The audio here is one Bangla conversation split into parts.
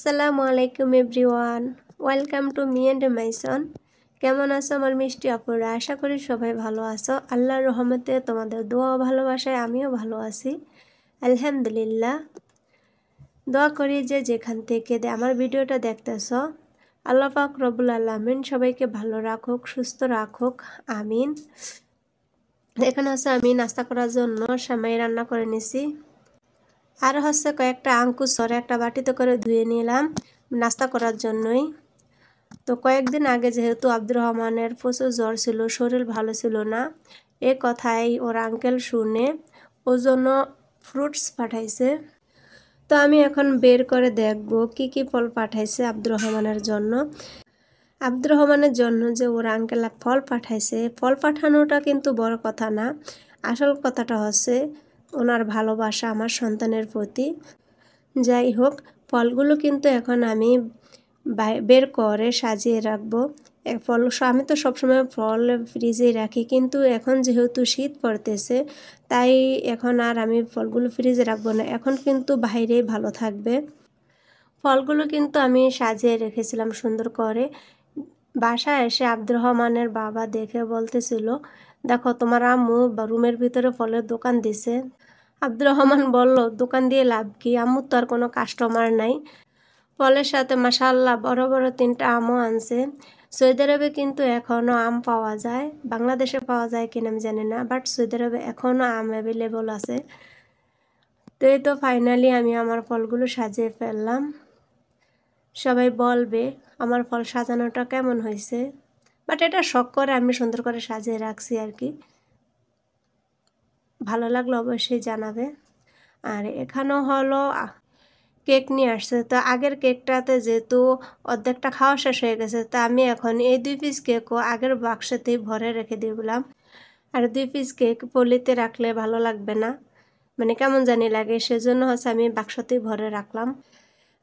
আসসালামু আলাইকুম everyone, welcome to me and my son. কেমন আছো আমার মিষ্টি আপুরা? আশা করি সবাই ভালো আছো। আল্লাহর রহমতে তোমাদের দোয়া ভালোবাসায় আমিও ভালো আছি, আলহামদুলিল্লাহ। দোয়া করি যে যেখান থেকে আমার ভিডিওটা দেখতেছো, আল্লাহ পাক রব্বুল আলামিন সবাইকে ভালো রাখুক, সুস্থ রাখুক, আমিন। এখানে হচ্ছে আমি নাস্তা করার জন্য সেমাই রান্না করে নিছি। আর হচ্ছে কয়েকটা আঙ্কুর সরে একটা বাটিতে করে ধুয়ে নিলাম নাস্তা করার জন্যই। তো কয়েকদিন আগে যেহেতু আব্দুর রহমানের প্রচুর জ্বর ছিল, শরীর ভালো ছিল না, এ কথাই ওর আঙ্কেল শুনে ওর জন্য ফ্রুটস পাঠাইছে। তো আমি এখন বের করে দেখব কি কি ফল পাঠাইছে আব্দুর রহমানের জন্য। আব্দুর রহমানের জন্য যে ওর আঙ্কেল ফল পাঠাইছে, ফল পাঠানোটা কিন্তু বড় কথা না, আসল কথাটা হচ্ছে ওনার ভালোবাসা আমার সন্তানের প্রতি। যাই হোক, ফলগুলো কিন্তু এখন আমি বের করে সাজিয়ে রাখবো। ফল আমি তো সবসময় ফল ফ্রিজে রাখি, কিন্তু এখন যেহেতু শীত পড়তেছে তাই এখন আর আমি ফলগুলো ফ্রিজে রাখবো না, এখন কিন্তু বাইরেই ভালো থাকবে। ফলগুলো কিন্তু আমি সাজিয়ে রেখেছিলাম সুন্দর করে। বাসায় এসে আব্দুর রহমানের বাবা দেখে বলতেছিল, দেখো তোমার আম্মু রুমের ভিতরে ফলের দোকান দিছে। আব্দুর রহমান বলল, দোকান দিয়ে লাভ কি, আম্মুর তো আর কোনো কাস্টমার নাই। ফলের সাথে মাশাআল্লাহ বড় বড় 3টা আমও আনছে। সৌদি আরবে কিন্তু এখনও আম পাওয়া যায়, বাংলাদেশে পাওয়া যায় কিনা আমি জানি না, বাট সৌদি আরবে এখনও আম অ্যাভেলেবল আছে। তো এই তো ফাইনালি আমি আমার ফলগুলো সাজিয়ে ফেললাম। সবাই বলবে আমার ফল সাজানোটা কেমন হয়েছে, বাট এটা শখ করে আমি সুন্দর করে সাজিয়ে রাখছি আর কি। ভালো লাগলে অবশ্যই জানাবে। আর এখানেও হলো কেক নিয়ে আসছে। তো আগের কেকটাতে যেহেতু অর্ধেকটা খাওয়া শেষ হয়ে গেছে, তা আমি এখন এই 2 পিস কেকও আগের বাক্সতেই ভরে রেখে দিলাম। আর 2 পিস কেক পলিতে রাখলে ভালো লাগবে না, মানে কেমন জানি লাগে, সেজন্য হচ্ছে আমি বাক্সতেই ভরে রাখলাম।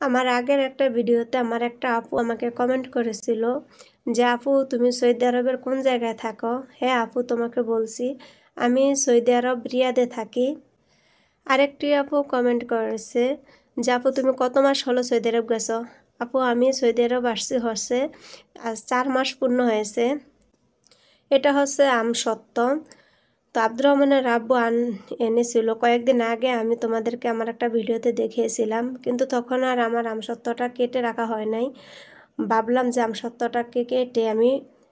আমার আগের একটা ভিডিওতে আমার একটা আপু আমাকে কমেন্ট করেছিল যে আপু তুমি সৌদি আরবের কোন জায়গায় থাকো? হ্যাঁ আপু, তোমাকে বলছি আমি সৌদি আরব রিয়াদে থাকি। আরেকটি আপু কমেন্ট করেছে যে আপু তুমি কত মাস হলো সৌদি আরব গেছো? আপু আমি সৌদি আরব আসছি হচ্ছে আজ 4 মাস পূর্ণ হয়েছে। এটা হচ্ছে আমসত্ত্ব। তো আব্দুর রহমানের আব্বু এনেছিল কয়েকদিন আগে, আমি তোমাদেরকে আমার একটা ভিডিওতে দেখিয়েছিলাম, কিন্তু তখন আর আমার আমসত্ত্বটা কেটে রাখা হয় নাই। ভাবলাম যে আমসত্ত্বটাকে কেটে আমি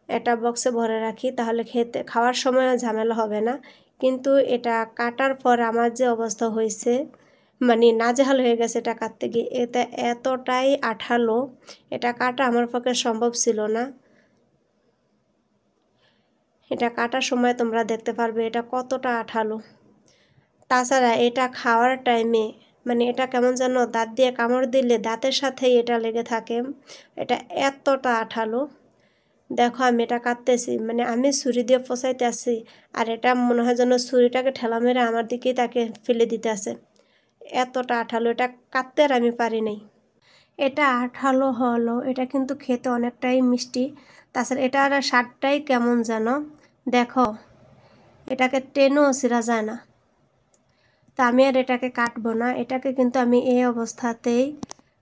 একটা বক্সে ভরে রাখি, তাহলে খাওয়ার সময় ঝামেলা হবে না। কিন্তু এটা কাটার পর আমার যে অবস্থা হয়েছে, মানে নাজেহাল হয়ে গেছে এটা কাটতে গিয়ে। এটা এতটাই আঠালো, এটা কাটা আমার পক্ষে সম্ভব ছিল না। এটা কাটার সময় তোমরা দেখতে পারবে এটা কতটা আঠালো। তাছাড়া এটা খাওয়ার টাইমে মানে এটা কেমন যেন দাঁত দিয়ে কামড় দিলে দাঁতের সাথেই এটা লেগে থাকে, এটা এতটা আঠালো। দেখো আমি এটা কাটতেছি, মানে আমি ছুরি দিয়ে ফসাইতে আসি, আর এটা মনে হয় যেন ছুরিটাকে ঠেলা মেরে আমার দিকেই তাকে ফেলে দিতে আছে, এতটা আঠালো। এটা কাটতে আর আমি পারি নাই। এটা আঠালো হলো, এটা কিন্তু খেতে অনেকটাই মিষ্টি। তাছাড়া এটার স্বাদটাই কেমন যেন, দেখো এটাকে টেনেও ছিঁড়া যায় না। তা আমি আর এটাকে কাটবো না, এটাকে কিন্তু আমি এই অবস্থাতেই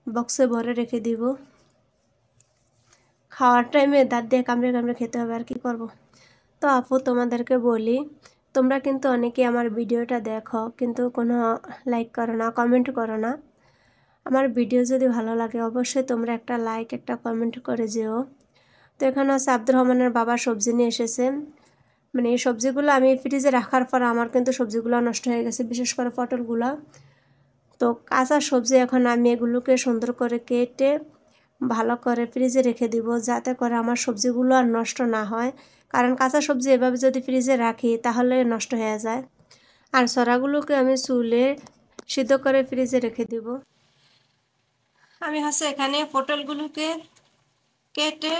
বক্সে ভরে রেখে দিব। খাওয়ার টাইমে দাঁত দিয়ে কামড়ে কামড়ে খেতে হবে, আর কি করব। তো আপু তোমাদেরকে বলি, তোমরা কিন্তু অনেকেই আমার ভিডিওটা দেখো কিন্তু কোনো লাইক করো না, কমেন্ট করো না। আমার ভিডিও যদি ভালো লাগে অবশ্যই তোমরা একটা লাইক একটা কমেন্ট করে যেও। তো এখানে হচ্ছে আব্দুর রহমানের বাবা সবজি নিয়ে এসেছে, মানে এই সবজিগুলো আমি ফ্রিজে রাখার পর আমার কিন্তু সবজিগুলো নষ্ট হয়ে গেছে, বিশেষ করে পটলগুলো। তো কাঁচা সবজি এখন আমি এগুলোকে সুন্দর করে কেটে ভালো করে ফ্রিজে রেখে দিব, যাতে করে আমার সবজিগুলো আর নষ্ট না হয়, কারণ কাঁচা সবজি এভাবে যদি ফ্রিজে রাখি তাহলে নষ্ট হয়ে যায়। আর সরাগুলোকে আমি চুলে সিদ্ধ করে ফ্রিজে রেখে দিব। আমি হচ্ছে এখানে পটলগুলোকে কেটে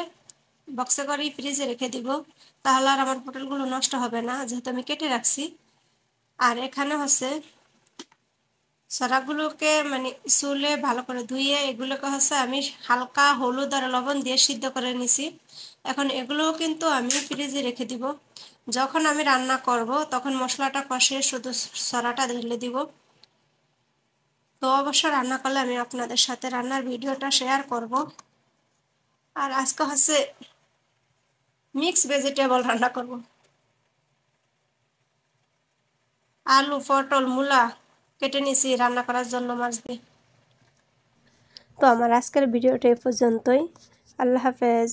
বক্সে করে ফ্রিজে রেখে দিব, তাহলে আর আমার পটলগুলো নষ্ট হবে না, যেহেতু আমি কেটে রাখছি। আর এখানে হচ্ছে সরাগুলোকে মানে চুলে ভালো করে ধুয়ে এগুলোকে হচ্ছে আমি হালকা হলুদ আর লবণ দিয়ে সিদ্ধ করে নিছি। এখন এগুলোও কিন্তু আমি ফ্রিজে রেখে দিব, যখন আমি রান্না করব তখন মশলাটা কষে শুধু সরাটা ঢেলে দিব। তো অবশ্য রান্না করলে আমি আপনাদের সাথে রান্নার ভিডিওটা শেয়ার করব। আর আজকে হচ্ছে মিক্স ভেজিটেবল রান্না করব। আলু, পটল, মূলা কেটে নিয়েছি রান্না করার জন্য মাছ দিয়ে। তো আমার আজকের ভিডিওটা এই পর্যন্তই। আল্লাহ হাফেজ।